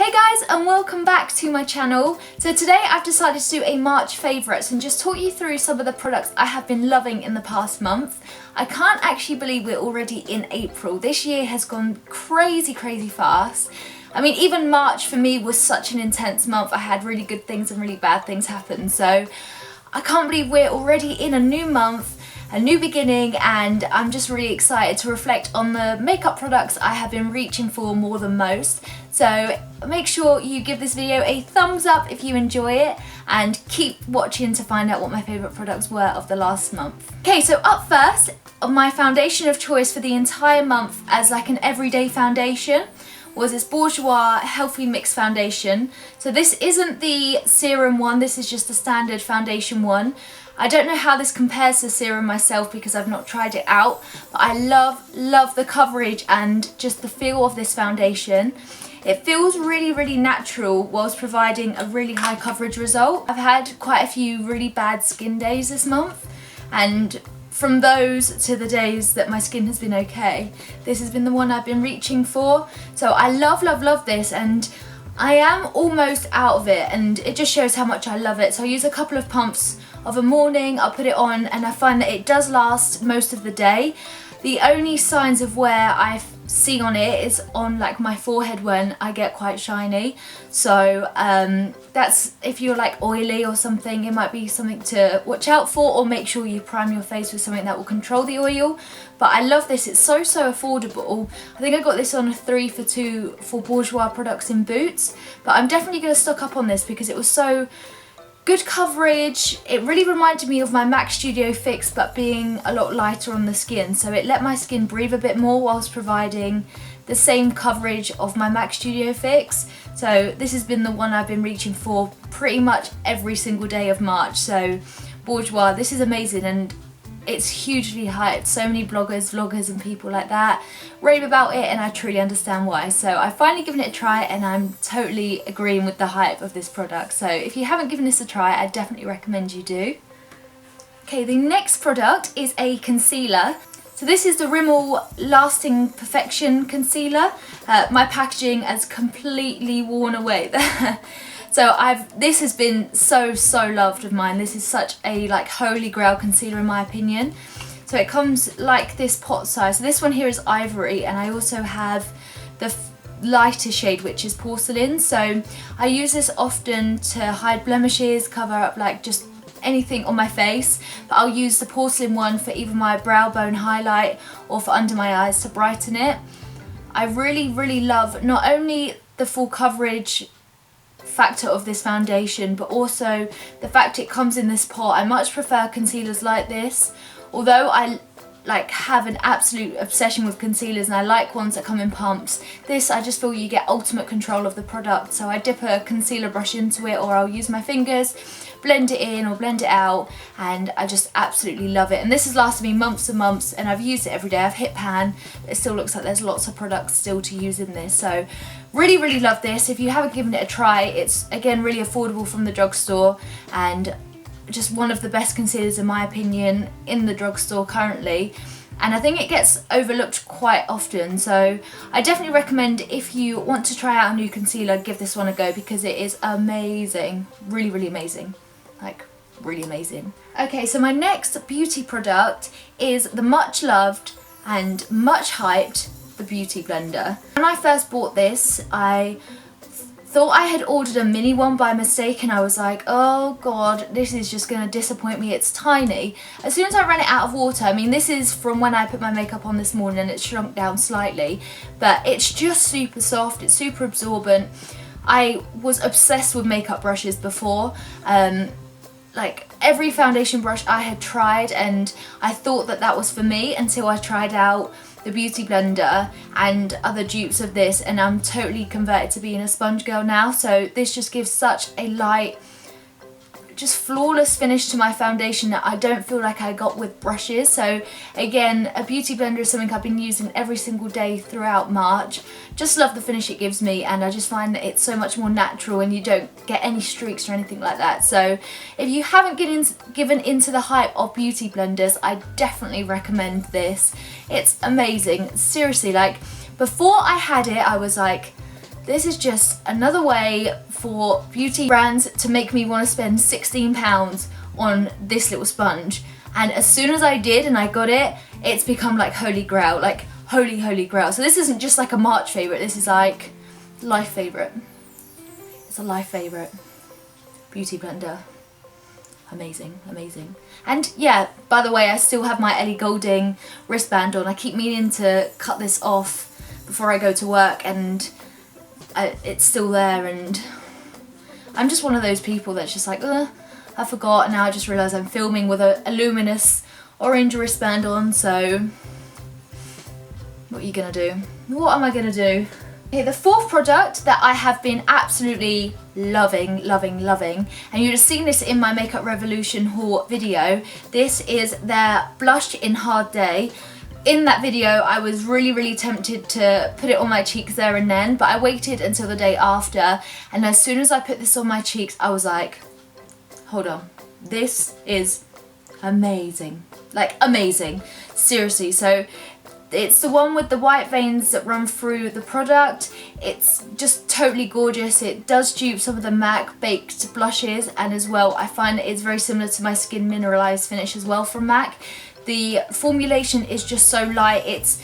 Hey guys, and welcome back to my channel. So today I've decided to do a March favourites and just talk you through some of the products I have been loving in the past month. I can't actually believe we're already in April. This year has gone crazy fast. I mean, even March for me was such an intense month. I had really good things and really bad things happen. So I can't believe we're already in a new month, a new beginning, and I'm just really excited to reflect on the makeup products I have been reaching for more than most. So make sure you give this video a thumbs up if you enjoy it and keep watching to find out what my favourite products were of the last month. Okay, so up first, my foundation of choice for the entire month as like an everyday foundation was this Bourjois Healthy Mix Foundation. So this isn't the serum one, this is just the standard foundation one. I don't know how this compares to serum myself because I've not tried it out, but I love the coverage and just the feel of this foundation. It feels really natural whilst providing a really high coverage result. I've had quite a few really bad skin days this month, and from those to the days that my skin has been okay, this has been the one I've been reaching for. So I love this, and I am almost out of it, and it just shows how much I love it. So I use a couple of pumps of a morning, I'll put it on, and I find that it does last most of the day. The only signs of wear I see on it is on like my forehead when I get quite shiny. So that's, if you're like oily or something, it might be something to watch out for, or make sure you prime your face with something that will control the oil. But I love this, it's so affordable. I think I got this on a 3 for 2 for Bourjois products in Boots, but I'm definitely going to stock up on this because it was so good coverage. It really reminded me of my MAC Studio Fix, but being a lot lighter on the skin, so it let my skin breathe a bit more whilst providing the same coverage of my MAC Studio Fix. So this has been the one I've been reaching for pretty much every single day of March. So Bourjois, this is amazing, and it's hugely hyped. So many bloggers, vloggers and people like that rave about it, and I truly understand why. So I've finally given it a try, and I'm totally agreeing with the hype of this product. So if you haven't given this a try, I definitely recommend you do. Okay, the next product is a concealer. So this is the Rimmel Lasting Perfection Concealer. My packaging has completely worn away there. So this has been so loved of mine. This is such a like holy grail concealer in my opinion. So it comes like this pot size. So this one here is ivory, and I also have the lighter shade, which is porcelain. So I use this often to hide blemishes, cover up like just anything on my face, but I'll use the porcelain one for either my brow bone highlight or for under my eyes to brighten it. I really love not only the full coverage factor of this foundation, but also the fact it comes in this pot. I much prefer concealers like this, although I like have an absolute obsession with concealers and I like ones that come in pumps. This, I just feel you get ultimate control of the product. So I dip a concealer brush into it, or I'll use my fingers, blend it in or blend it out, and I just absolutely love it. And this has lasted me months and months, and I've used it every day. I've hit pan, but it still looks like there's lots of products still to use in this. So really love this. If you haven't given it a try, it's again really affordable from the drugstore, and just one of the best concealers in my opinion in the drugstore currently, and I think it gets overlooked quite often. So I definitely recommend, if you want to try out a new concealer, give this one a go because it is amazing. Really amazing, like really amazing. Okay, so my next beauty product is the much loved and much hyped the Beauty Blender. When I first bought this, I thought I had ordered a mini one by mistake, and I was like, oh god, this is just going to disappoint me, it's tiny. As soon as I ran it out of water, I mean this is from when I put my makeup on this morning and it shrunk down slightly, but it's just super soft, it's super absorbent. I was obsessed with makeup brushes before, like every foundation brush I had tried, and I thought that was for me until I tried out the Beauty Blender and other dupes of this, and I'm totally converted to being a sponge girl now. So this just gives such a light, just flawless finish to my foundation that I don't feel like I got with brushes. So again, a Beauty Blender is something I've been using every single day throughout March. Just love the finish it gives me, and I just find that it's so much more natural and you don't get any streaks or anything like that. So if you haven't given into the hype of Beauty Blenders, I definitely recommend this. It's amazing, seriously. Like before I had it, I was like, This is just another way for beauty brands to make me want to spend £16 on this little sponge. And as soon as I did and I got it, it's become like holy grail, like holy grail. So this isn't just like a March favourite, this is like life favourite. It's a life favourite. Beauty blender. Amazing, amazing. And yeah, by the way, I still have my Ellie Goulding wristband on. I keep meaning to cut this off before I go to work, and it's still there, and I'm just one of those people that's just like, I forgot, and now I just realise I'm filming with a luminous orange wristband on, so what are you gonna do? What am I gonna do? Okay, the fourth product that I have been absolutely loving, and you'd have seen this in my Makeup Revolution haul video. This is their Blush in Hard Day. In that video, I was really tempted to put it on my cheeks there and then, but I waited until the day after, and as soon as I put this on my cheeks, I was like, hold on, this is amazing. Like, amazing. Seriously. So it's the one with the white veins that run through the product. It's just totally gorgeous. It does dupe some of the MAC baked blushes, and as well I find that it's very similar to my Skin Mineralized finish as well from MAC. The formulation is just so light. It's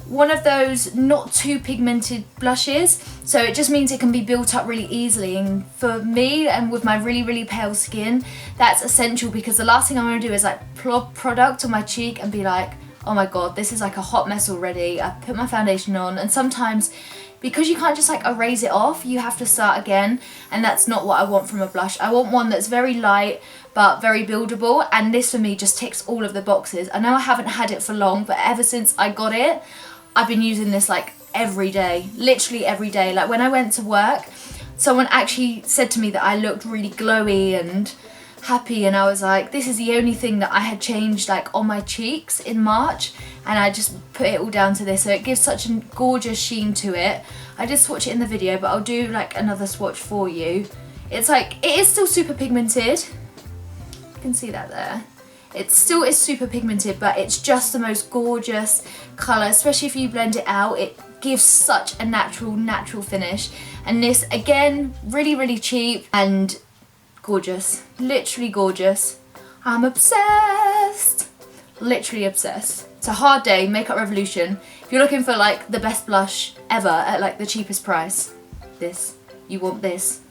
one of those not too pigmented blushes, so it just means it can be built up really easily, and for me and with my really pale skin, that's essential, because the last thing I want to do is like plop product on my cheek and be like, oh my god, this is like a hot mess already. I put my foundation on, and sometimes because you can't just like erase it off, you have to start again, and that's not what I want from a blush. I want one that's very light but very buildable, and this for me just ticks all of the boxes. I know I haven't had it for long, but ever since I got it, I've been using this like every day, literally every day. Like when I went to work, someone actually said to me that I looked really glowy and happy, and I was like, this is the only thing that I had changed like on my cheeks in March, and I just put it all down to this. So it gives such a gorgeous sheen to it. I did swatch it in the video, but I'll do like another swatch for you. It's like, it is still super pigmented. You can see that there. It still is super pigmented, but it's just the most gorgeous colour, especially if you blend it out. It gives such a natural finish. And this, again, really cheap and gorgeous. Literally gorgeous. I'm obsessed. Literally obsessed. It's a Hard Day, Makeup Revolution. If you're looking for like the best blush ever at like the cheapest price, this. You want this.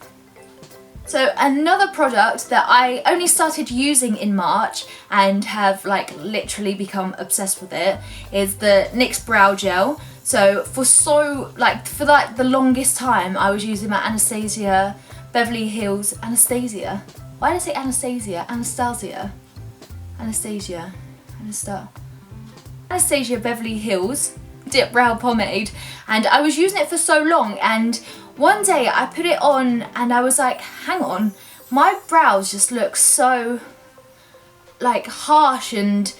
So another product that I only started using in March and have like literally become obsessed with it is the NYX Brow Gel. So for the longest time I was using my Anastasia Beverly Hills, Anastasia? Why did I say Anastasia? Anastasia Beverly Hills Dip Brow Pomade, and I was using it for so long, and one day I put it on and I was like, hang on, my brows just look so like harsh and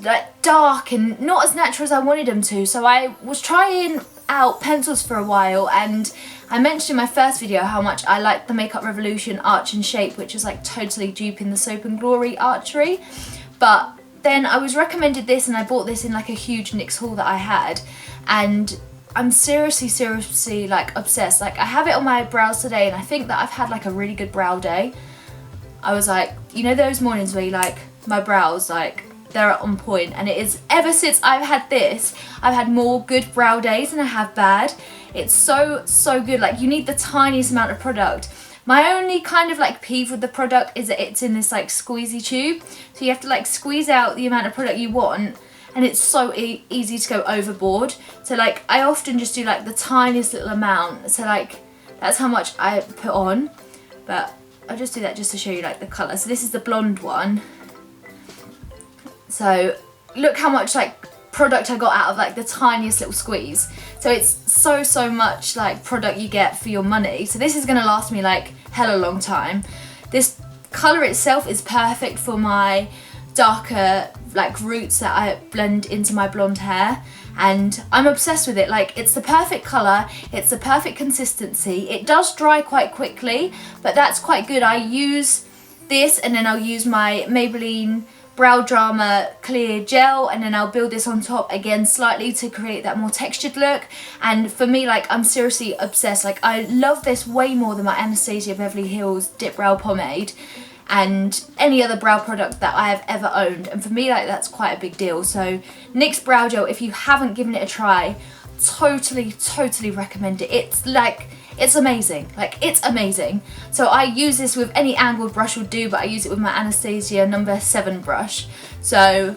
like dark and not as natural as I wanted them to. So I was trying out pencils for a while, and I mentioned in my first video how much I liked the Makeup Revolution Arch and Shape, which is like totally duping the Soap and Glory Archery. But then I was recommended this, and I bought this in like a huge NYX haul that I had, and I'm seriously like obsessed. Like I have it on my brows today, and I think that I've had like a really good brow day. I was like, you know those mornings where you like, my brows, like they're on point, and it is, ever since I've had this, I've had more good brow days than I have bad. It's so good. Like you need the tiniest amount of product. My only kind of like peeve with the product is that it's in this like squeezy tube, so you have to like squeeze out the amount of product you want, and it's so easy to go overboard. So like I often just do like the tiniest little amount, so like that's how much I put on, but I'll just do that just to show you like the colour. So this is the blonde one. So look how much like product I got out of like the tiniest little squeeze. So it's so much like product you get for your money. So this is gonna last me like hella long time. This colour itself is perfect for my darker like roots that I blend into my blonde hair, and I'm obsessed with it. Like it's the perfect colour, it's the perfect consistency. It does dry quite quickly, but that's quite good. I use this and then I'll use my Maybelline Brow Drama clear gel, and then I'll build this on top again slightly to create that more textured look. And for me, like, I'm seriously obsessed. Like, I love this way more than my Anastasia Beverly Hills Dip Brow Pomade and any other brow product that I have ever owned. And for me, like, that's quite a big deal. So NYX Brow Gel, if you haven't given it a try, totally recommend it. It's like, it's amazing. Like, it's amazing. So I use this with any angled brush will do, but I use it with my Anastasia number 7 brush. So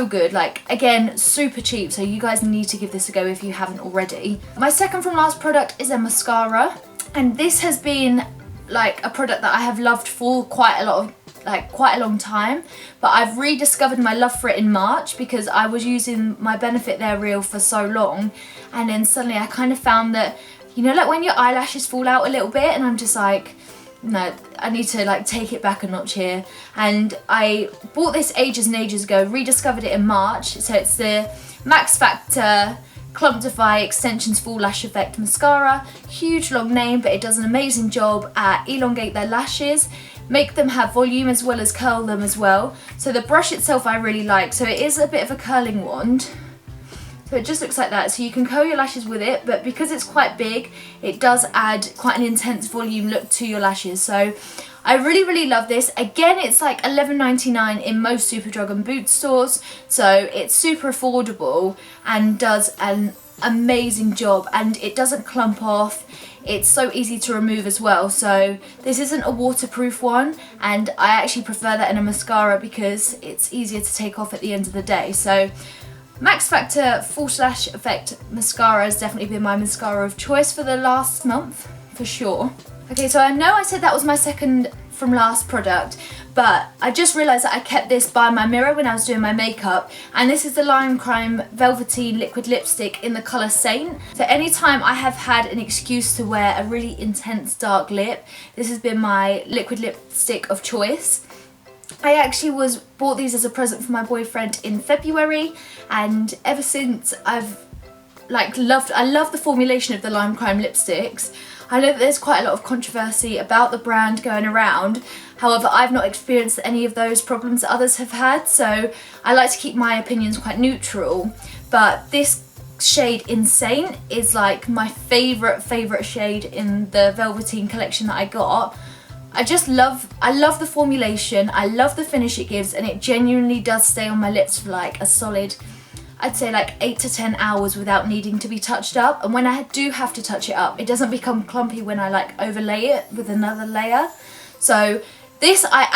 good. Like, again, super cheap, so you guys need to give this a go if you haven't already. My second from last product is a mascara, and this has been like a product that I have loved for quite a long time, but I've rediscovered my love for it in March because I was using my Benefit They're Real for so long, and then suddenly I kind of found that, you know, like when your eyelashes fall out a little bit, and I'm just like, no, I need to like take it back a notch here. And I bought this ages and ages ago, rediscovered it in March. So it's the Max Factor Clumpify Extensions Full Lash Effect Mascara. Huge long name, but it does an amazing job at elongate their lashes, make them have volume as well as curl them as well. So the brush itself I really like. So it is a bit of a curling wand. So it just looks like that. So you can curl your lashes with it, but because it's quite big, it does add quite an intense volume look to your lashes. So I really love this. Again, it's like $11.99 in most Superdrug and Boots stores. So it's super affordable and does an amazing job, and it doesn't clump off. It's so easy to remove as well. So this isn't a waterproof one, and I actually prefer that in a mascara because it's easier to take off at the end of the day. So Max Factor Full Lash Effect Mascara has definitely been my mascara of choice for the last month, for sure. Okay, so I know I said that was my second from last product, but I just realised that I kept this by my mirror when I was doing my makeup, and this is the Lime Crime Velveteen Liquid Lipstick in the colour Saint. So anytime I have had an excuse to wear a really intense dark lip, this has been my liquid lipstick of choice. I actually bought these as a present for my boyfriend in February, and ever since I love the formulation of the Lime Crime lipsticks. I know that there's quite a lot of controversy about the brand going around, however I've not experienced any of those problems that others have had, so I like to keep my opinions quite neutral. But this shade Insane is like my favourite shade in the Velveteen collection that I got. I love the formulation, I love the finish it gives, and it genuinely does stay on my lips for like a solid, I'd say like 8 to 10 hours without needing to be touched up. And when I do have to touch it up, it doesn't become clumpy when I like overlay it with another layer. So this I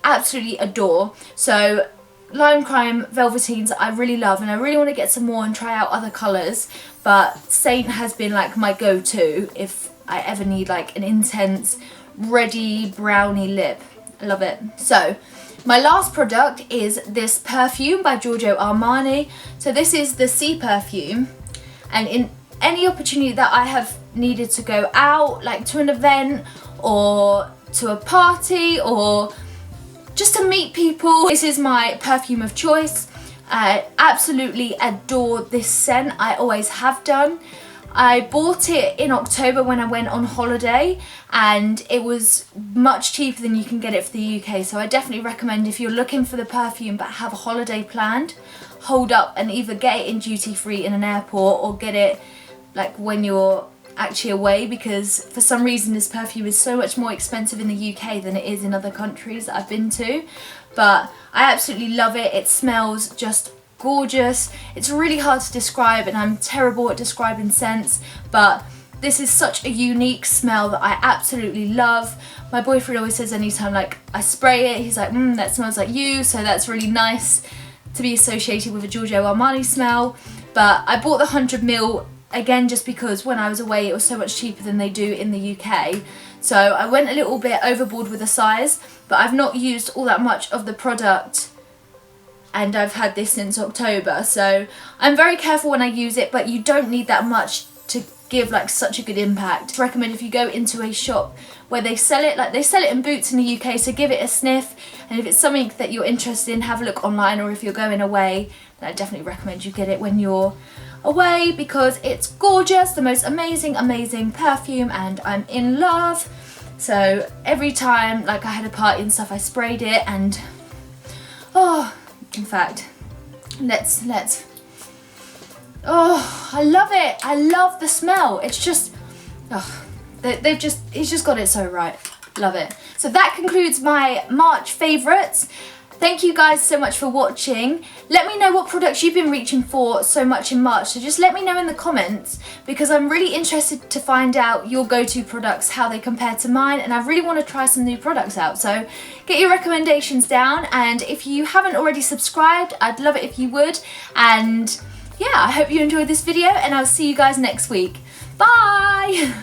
absolutely adore. So Lime Crime Velveteens I really love, and I really want to get some more and try out other colours, but Saint has been like my go-to if I ever need like an intense ready brownie lip. I love it. So my last product is this perfume by Giorgio Armani. So this is the Sea perfume, and in any opportunity that I have needed to go out, like to an event or to a party or just to meet people, this is my perfume of choice. I absolutely adore this scent. I always have done. I bought it in October when I went on holiday, and it was much cheaper than you can get it for the UK, so I definitely recommend if you're looking for the perfume but have a holiday planned, hold up and either get it in duty free in an airport or get it like when you're actually away, because for some reason this perfume is so much more expensive in the UK than it is in other countries that I've been to. But I absolutely love it. It smells just gorgeous. It's really hard to describe, and I'm terrible at describing scents, but this is such a unique smell that I absolutely love. My boyfriend always says anytime like I spray it, he's like, that smells like you, so that's really nice to be associated with a Giorgio Armani smell. But I bought the 100ml again just because when I was away it was so much cheaper than they do in the UK. So I went a little bit overboard with the size, but I've not used all that much of the product, and I've had this since October, so I'm very careful when I use it, but you don't need that much to give like such a good impact. I recommend if you go into a shop where they sell it, like they sell it in Boots in the UK, so give it a sniff, and if it's something that you're interested in, have a look online, or if you're going away, then I definitely recommend you get it when you're away because it's gorgeous, the most amazing perfume, and I'm in love. So every time like I had a party and stuff, I sprayed it, and Oh, in fact, let's. Oh, I love it. I love the smell. It's just, oh, he's just got it so right. Love it. So that concludes my March favourites. Thank you guys so much for watching. Let me know what products you've been reaching for so much in March. So just let me know in the comments, because I'm really interested to find out your go-to products, how they compare to mine, and I really want to try some new products out. So get your recommendations down, and if you haven't already subscribed, I'd love it if you would. And yeah, I hope you enjoyed this video, and I'll see you guys next week. Bye!